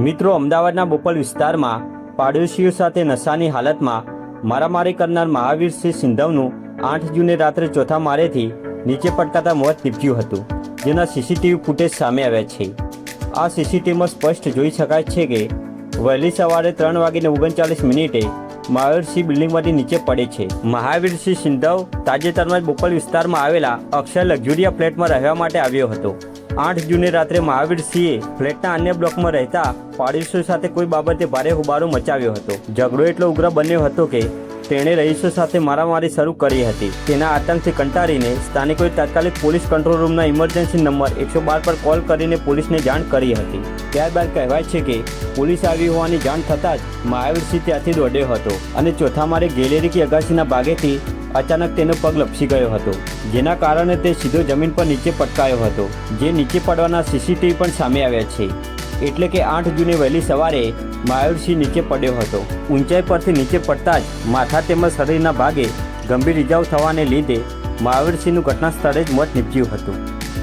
મિત્રો, અમદાવાદના બોપલ વિસ્તારમાં પાડોશીઓ સાથે નશાની હાલતમાં મારામારી કરનાર મહાવીરસિંહ સિંધવનું 8 જૂને રાત્રે ચોથા માળેથી નીચે પટકાતા મોત નીપજ્યું હતું, જેના સીસીટીવી ફૂટેજ સામે આવ્યા છે. આ સીસીટીવીમાં સ્પષ્ટ જોઈ શકાય છે કે વહેલી સવારે 3:39 મહાવીરસિંહ બિલ્ડિંગમાંથી નીચે પડે છે. મહાવીરસિંહ સિંધવ તાજેતરમાં જ બોપલ વિસ્તારમાં આવેલા અક્ષર લક્ઝુરિયા ફ્લેટમાં રહેવા માટે આવ્યો હતો. 8 જૂને રાત્રે મહાવીરસિંહે ફ્લેટના અન્ય બ્લોકમાં રહેતા પાડોશીઓ સાથે કોઈ બાબતે ભારે હોબાળો મચાવ્યો હતો. ઝઘડો એટલો ઉગ્ર બન્યો હતો કે તેણે રહીશો સાથે મારામારી શરૂ કરી હતી. તેના આતંકથી કંટાળીને સ્થાનિકોએ તાત્કાલિક પોલીસ કંટ્રોલ રૂમના ઇમરજન્સી નંબર 112 પર કોલ કરીને પોલીસને જાણ કરી હતી. ત્યારબાદ કહેવાય છે કે પોલીસ આવી હોવાની જાણ થતાં જ મહાવીરસિંહ ત્યાંથી દોડ્યો હતો અને ચોથા માળે ગેલેરી કે અગાસીના ભાગેથી અચાનક તેનો પગ લપસી ગયો હતો, જેના કારણે તે સીધો જમીન પર નીચે પટકાયો હતો, જે નીચે પડવાના સીસીટીવી પણ સામે આવ્યા છે. એટલે કે 8 જૂને વહેલી સવારે મહાવીરસિંહ નીચે પડ્યો હતો. ઊંચાઈ પરથી નીચે પડતા જ માથા તેમજ શરીરના ભાગે ગંભીર ઇજાઓ થવાને લીધે મહાવીરસિંહનું ઘટના સ્થળે જ મોત નીપજ્યું હતું.